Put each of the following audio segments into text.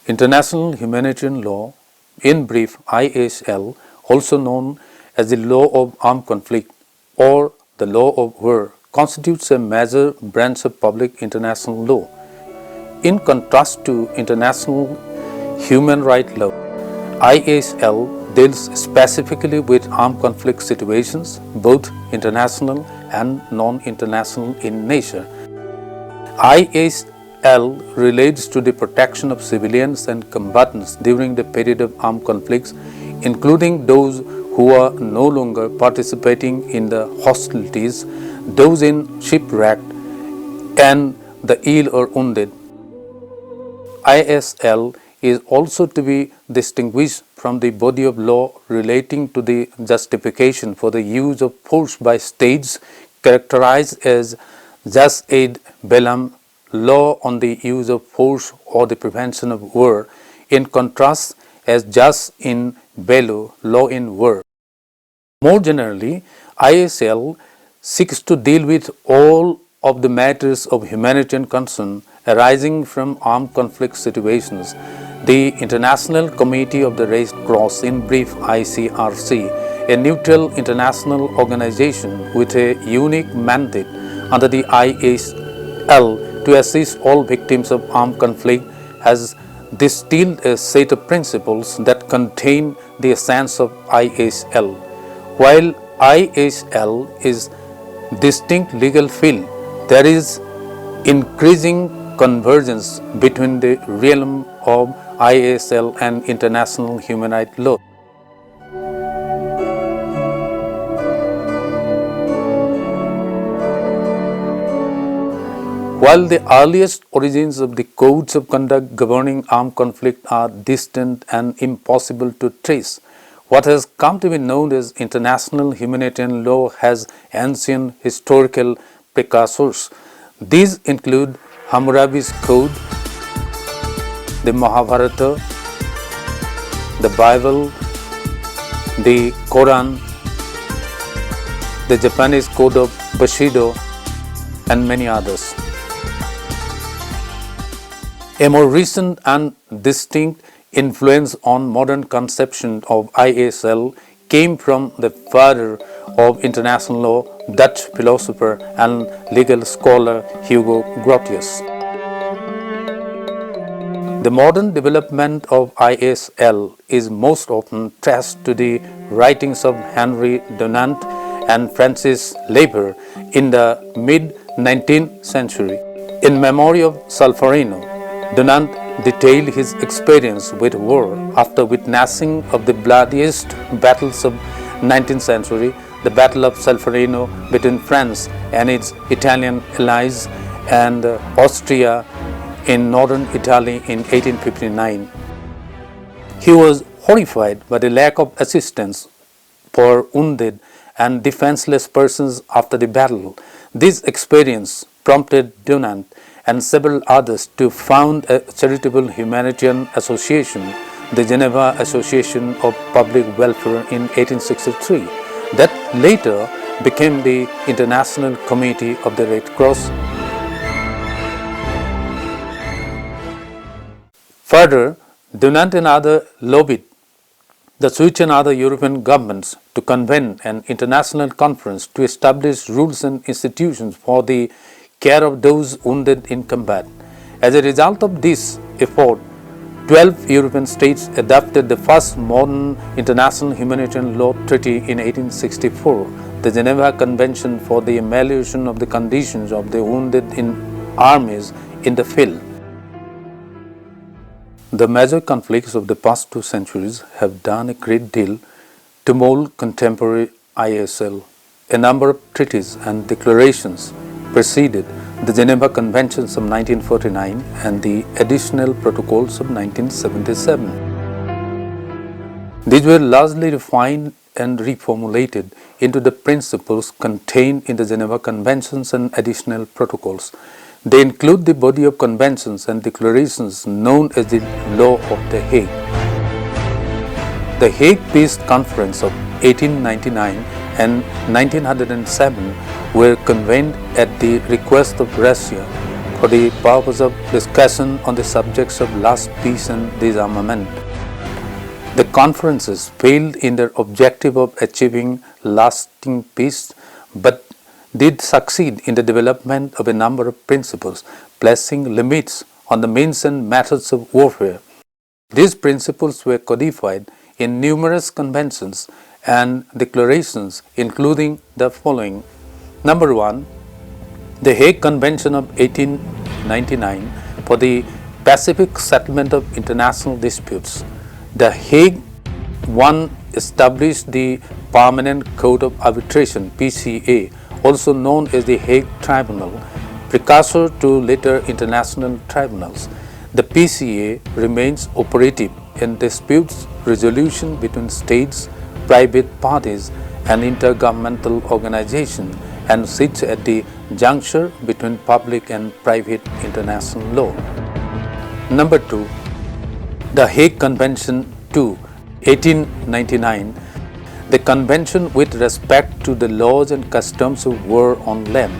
International Humanitarian Law, in brief ISL, also known as the Law of Armed Conflict or the Law of War, constitutes a major branch of public international law. In contrast to international human rights law, ISL deals specifically with armed conflict situations, both international and non-international in nature. ISL relates to the protection of civilians and combatants during the period of armed conflicts, including those who are no longer participating in the hostilities, those in shipwreck, and the ill or wounded. ISL is also to be distinguished from the body of law relating to the justification for the use of force by states, characterized as jus ad bellum, law on the use of force or the prevention of war, in contrast as jus in bello, law in war. More generally, ISL seeks to deal with all of the matters of humanitarian concern arising from armed conflict situations. The International Committee of the Red Cross, in brief ICRC, a neutral international organization with a unique mandate under the ISL to assist all victims of armed conflict, has distilled a set of principles that contain the essence of ISL. While ISL is distinct legal field, there is increasing convergence between the realm of ISL and international human rights law. While the earliest origins of the codes of conduct governing armed conflict are distant and impossible to trace, what has come to be known as international humanitarian law has ancient historical precursors. These include Hammurabi's Code, the Mahabharata, the Bible, the Quran, the Japanese Code of Bushido, and many others. A more recent and distinct influence on modern conception of ISL came from the father of international law, Dutch philosopher and legal scholar Hugo Grotius. The modern development of ISL is most often traced to the writings of Henry Dunant and Francis Leber in the mid-19th century. In memory of Solferino, Dunant detailed his experience with war after witnessing of the bloodiest battles of 19th century, the Battle of Solferino between France and its Italian allies and Austria in northern Italy in 1859. He was horrified by the lack of assistance for wounded and defenseless persons after the battle. This experience prompted Dunant and several others to found a charitable humanitarian association, the Geneva Association of Public Welfare, in 1863, that later became the International Committee of the Red Cross. Further, Dunant and others lobbied the Swiss and other European governments to convene an international conference to establish rules and institutions for the care of those wounded in combat. As a result of this effort, 12 European states adopted the first modern international humanitarian law treaty in 1864, the Geneva Convention for the Amelioration of the Conditions of the Wounded in Armies in the Field. The major conflicts of the past 2 centuries have done a great deal to mold contemporary ISL. A number of treaties and declarations preceded the Geneva Conventions of 1949 and the additional protocols of 1977. These were largely refined and reformulated into the principles contained in the Geneva Conventions and additional protocols. They include the body of conventions and declarations known as the Law of the Hague. The Hague Peace Conference of 1899 and 1907 were convened at the request of Russia for the purpose of discussion on the subjects of lasting peace and disarmament. The conferences failed in their objective of achieving lasting peace, but did succeed in the development of a number of principles, placing limits on the means and methods of warfare. These principles were codified in numerous conventions and declarations, including the following. Number 1, the Hague Convention of 1899 for the pacific settlement of international disputes. The Hague 1 established the Permanent Court of Arbitration (PCA), also known as the Hague Tribunal, precursor to later international tribunals. The PCA remains operative in disputes resolution between states, private parties, and intergovernmental organizations, and sits at the juncture between public and private international law. Number 2, the Hague Convention 2, 1899, the convention with respect to the laws and customs of war on land.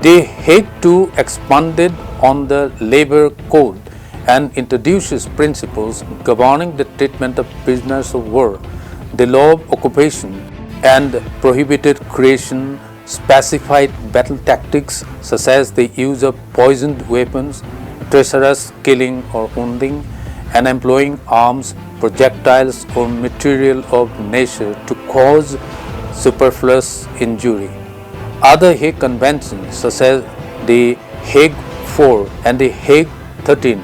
The Hague 2 expanded on the labor code and introduces principles governing the treatment of prisoners of war, the law of occupation, and prohibited creation, specified battle tactics such as the use of poisoned weapons, treacherous killing or wounding, and employing arms, projectiles, or material of nature to cause superfluous injury. Other Hague Conventions such as the Hague 4 and the Hague 13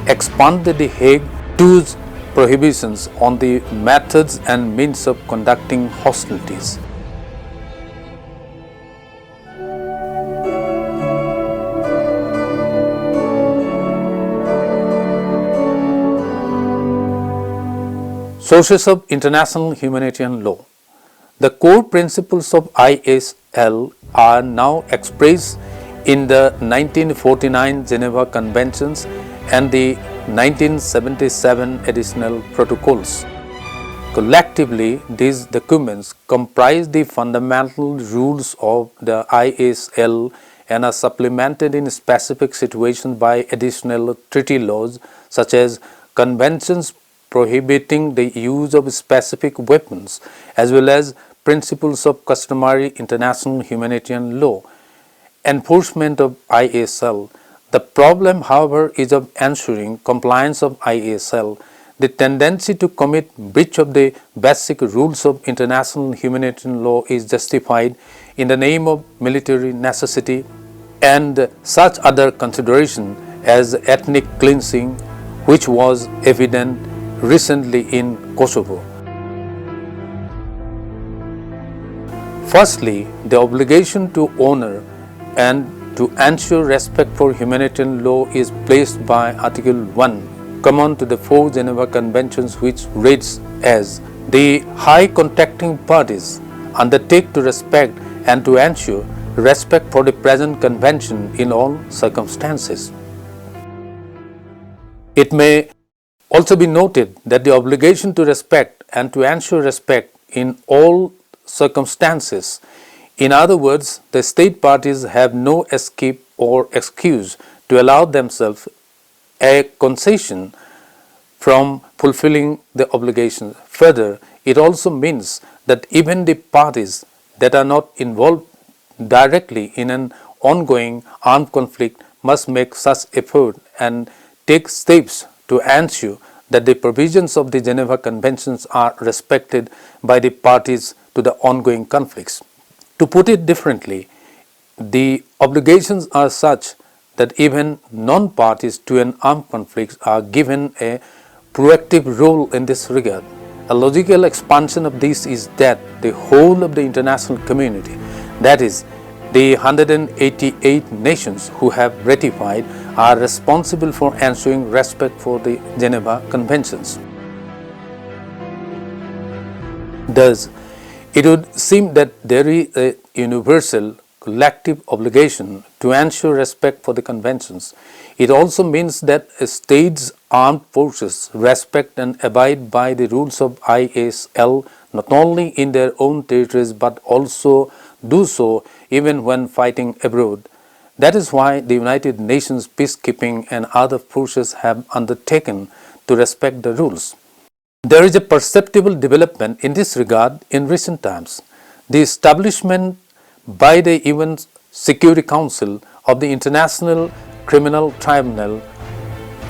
expanded the Hague 2's prohibitions on the methods and means of conducting hostilities. Sources of international humanitarian law. The core principles of ISL are now expressed in the 1949 Geneva Conventions and the 1977 additional protocols. Collectively, these documents comprise the fundamental rules of the ISL and are supplemented in specific situations by additional treaty laws such as conventions prohibiting the use of specific weapons, as well as principles of customary international humanitarian law. Enforcement of ISL. The problem, however, is of ensuring compliance of ISL. The tendency to commit breach of the basic rules of international humanitarian law is justified in the name of military necessity and such other consideration as ethnic cleansing, which was evident recently in Kosovo. Firstly, the obligation to honor and to ensure respect for humanitarian law is placed by Article 1, common to the 4 Geneva Conventions, which reads as, the high contracting parties undertake to respect and to ensure respect for the present convention in all circumstances. It may also be noted that the obligation to respect and to ensure respect in all circumstances. In other words, the state parties have no escape or excuse to allow themselves a concession from fulfilling the obligation. Further, it also means that even the parties that are not involved directly in an ongoing armed conflict must make such effort and take steps to ensure that the provisions of the Geneva Conventions are respected by the parties to the ongoing conflicts. To put it differently, the obligations are such that even non-parties to an armed conflict are given a proactive role in this regard. A logical expansion of this is that the whole of the international community, that is, the 188 nations who have ratified, are responsible for ensuring respect for the Geneva Conventions. Thus, it would seem that there is a universal collective obligation to ensure respect for the conventions. It also means that a state's armed forces respect and abide by the rules of ISL not only in their own territories but also do so even when fighting abroad. That is why the United Nations peacekeeping and other forces have undertaken to respect the rules. There is a perceptible development in this regard in recent times. The establishment by the UN Security Council of the International Criminal Tribunal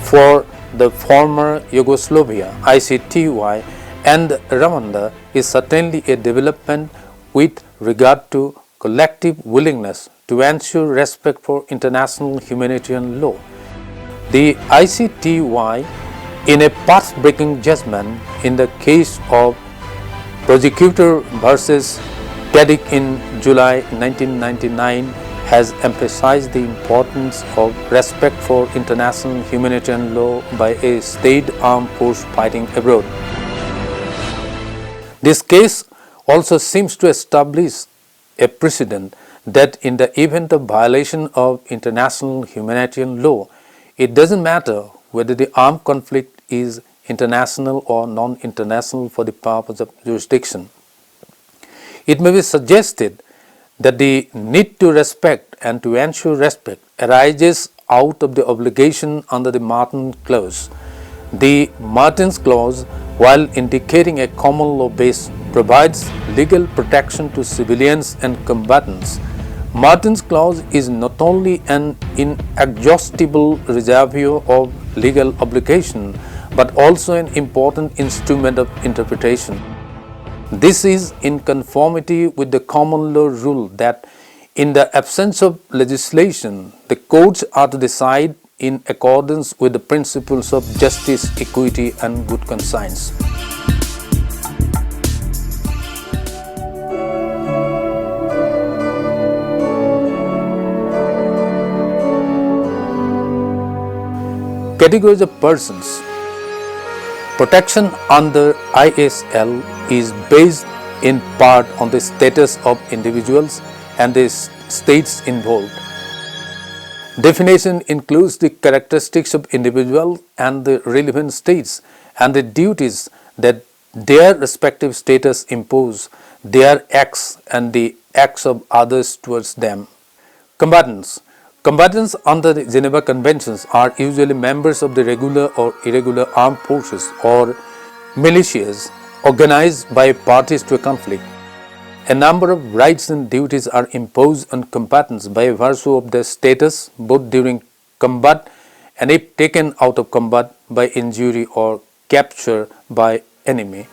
for the former Yugoslavia, ICTY, and Rwanda is certainly a development with regard to collective willingness to ensure respect for international humanitarian law. The ICTY, in a path-breaking judgment in the case of Prosecutor versus Tadic in July 1999, has emphasized the importance of respect for international humanitarian law by a state armed force fighting abroad. This case also seems to establish a precedent that in the event of violation of international humanitarian law, it doesn't matter whether the armed conflict is international or non-international for the purpose of jurisdiction. It may be suggested that the need to respect and to ensure respect arises out of the obligation under the Martin Clause. The Martin's Clause, while indicating a common law base, provides legal protection to civilians and combatants. Martin's Clause is not only an inexhaustible reservoir of legal obligation, but also an important instrument of interpretation. This is in conformity with the common law rule that in the absence of legislation, the courts are to decide in accordance with the principles of justice, equity, and good conscience. Categories of persons. Protection under ISL is based in part on the status of individuals and the states involved. Definition includes the characteristics of individuals and the relevant states and the duties that their respective status impose, their acts and the acts of others towards them. Combatants. Combatants under the Geneva Conventions are usually members of the regular or irregular armed forces or militias organized by parties to a conflict. A number of rights and duties are imposed on combatants by virtue of their status both during combat and if taken out of combat by injury or capture by enemy.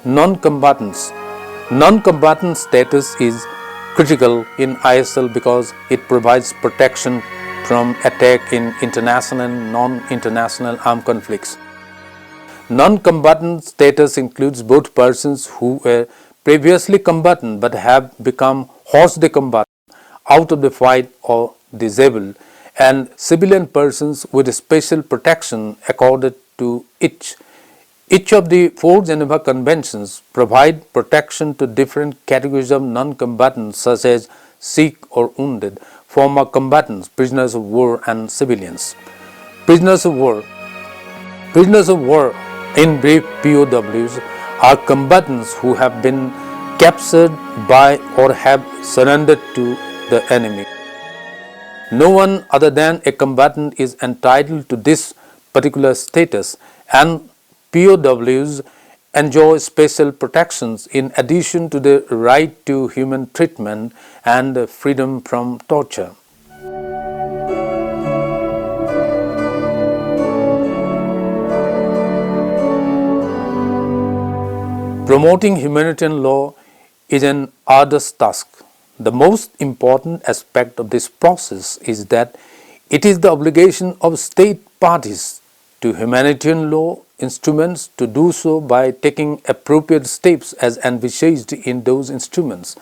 Non-combatants. Non-combatant status is critical in ISL because it provides protection from attack in international and non-international armed conflicts. Non-combatant status includes both persons who were previously combatant but have become hors de combat, out of the fight or disabled, and civilian persons with special protection accorded to each. Each of the four Geneva Conventions provide protection to different categories of non-combatants such as sick or wounded, former combatants, prisoners of war and civilians. Prisoners of war. Prisoners of war, in brief POWs, are combatants who have been captured by or have surrendered to the enemy. No one other than a combatant is entitled to this particular status, and POWs enjoy special protections in addition to the right to human treatment and freedom from torture. Promoting humanitarian law is an arduous task. The most important aspect of this process is that it is the obligation of state parties to humanitarian law instruments to do so by taking appropriate steps as envisaged in those instruments.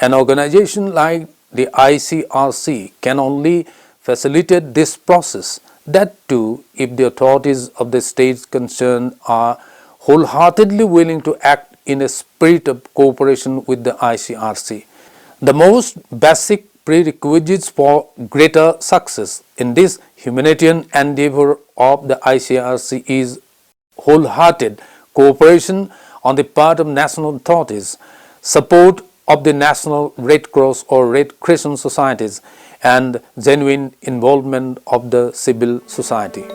An organization like the ICRC can only facilitate this process, that too if the authorities of the states concerned are wholeheartedly willing to act in a spirit of cooperation with the ICRC. The most basic prerequisites for greater success in this humanitarian endeavor of the ICRC is wholehearted cooperation on the part of national authorities, support of the National Red Cross or Red Crescent societies, and genuine involvement of the civil society.